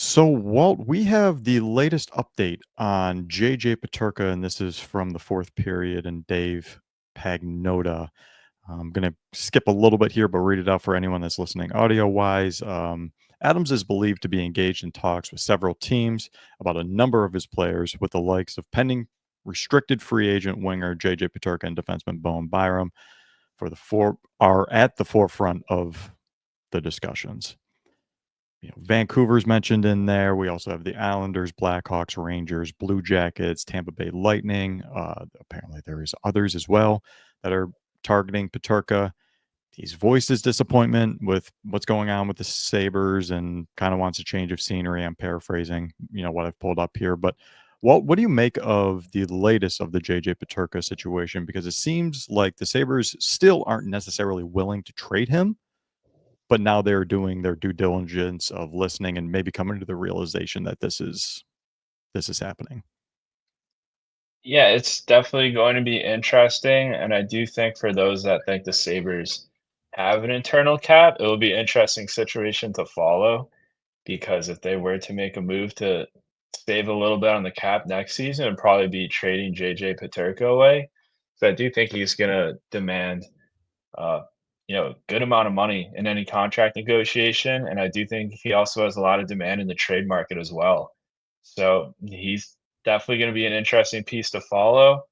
So, Walt, we have the latest update on JJ Peterka, and this is from the fourth period and Dave Pagnota. I'm going to skip a little bit here, but read it out for anyone that's listening audio wise. Adams is believed to be engaged in talks with several teams about a number of his players, with the likes of pending restricted free agent winger JJ Peterka and defenseman Bowen Byram for the four are at the forefront of the discussions. Vancouver's mentioned in there. We also have the Islanders, Blackhawks, Rangers, Blue Jackets, Tampa Bay Lightning. Apparently, there is others as well that are targeting Peterka. He's voiced his disappointment with what's going on with the Sabres and kind of wants a change of scenery. I'm paraphrasing, what I've pulled up here. But what do you make of the latest of the JJ Peterka situation? Because it seems like the Sabres still aren't necessarily willing to trade him, but now they're doing their due diligence of listening and maybe coming to the realization that this is happening. Yeah, it's definitely going to be interesting, and I do think for those that think the Sabres have an internal cap, it will be an interesting situation to follow because if they were to make a move to save a little bit on the cap next season, it'd probably be trading JJ Peterka away. So I do think he's gonna demand uh, good amount of money in any contract negotiation, and I do think he also has a lot of demand in the trade market as well. So he's definitely going to be an interesting piece to follow.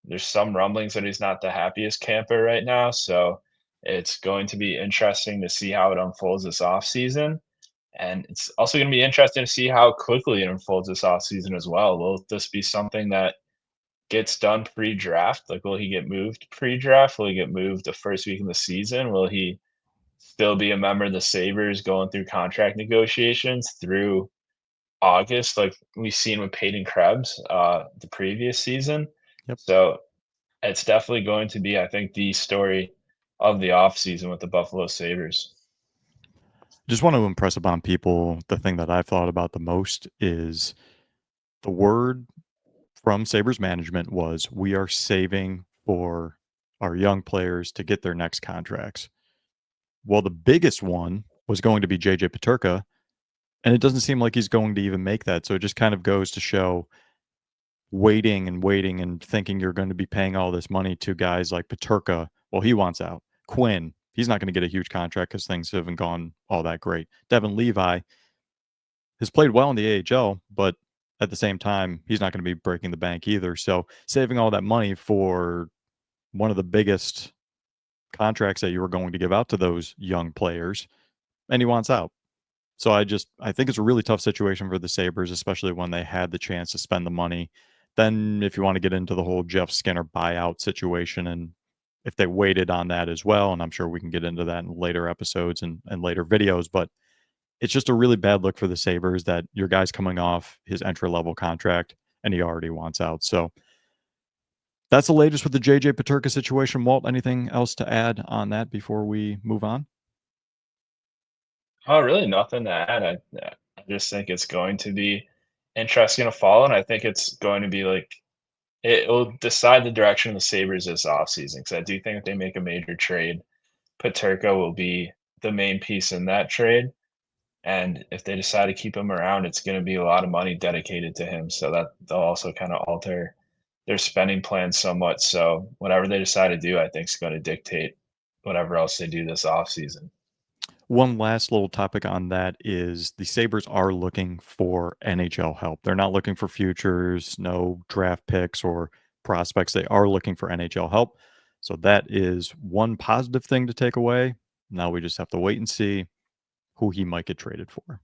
There's some rumblings that he's not the happiest camper right now, so it's going to be interesting to see how it unfolds this offseason. And it's also going to be interesting to see how quickly it unfolds this offseason as well. Will this be something that gets done pre-draft? Like, will he get moved pre-draft? Will he get moved the first week of the season? Will he still be a member of the Sabres going through contract negotiations through August, like we've seen with Peyton Krebs the previous season? Yep. So it's definitely going to be, I think, the story of the offseason with the Buffalo Sabres. Just want to impress upon people the thing that I've thought about the most is the word from Sabres management was we are saving for our young players to get their next contracts. Well, the biggest one was going to be JJ Peterka, and it doesn't seem like he's going to even make that. So it just kind of goes to show waiting and waiting and thinking you're going to be paying all this money to guys like Peterka. Well, he wants out. Quinn, he's not going to get a huge contract because things haven't gone all that great. Devin Levi has played well in the AHL, but at the same time, he's not going to be breaking the bank either. So saving all that money for one of the biggest contracts that you were going to give out to those young players, and he wants out. So I think it's a really tough situation for the Sabres, especially when they had the chance to spend the money. Then if you want to get into the whole Jeff Skinner buyout situation, and if they waited on that as well, and I'm sure we can get into that in later episodes and later videos, but it's just a really bad look for the Sabres that your guy's coming off his entry level contract and he already wants out. So that's the latest with the JJ Peterka situation. Walt, anything else to add on that before we move on? Oh, really nothing to add. I just think it's going to be interesting to follow, and I think it's going to be like it will decide the direction of the Sabres this offseason. Because I do think if they make a major trade, Paterka will be the main piece in that trade. And if they decide to keep him around, it's going to be a lot of money dedicated to him. So that they'll also kind of alter their spending plan somewhat. So whatever they decide to do, I think is going to dictate whatever else they do this offseason. One last little topic on that is the Sabres are looking for NHL help. They're not looking for futures, no draft picks or prospects. They are looking for NHL help. So that is one positive thing to take away. Now we just have to wait and see who he might get traded for.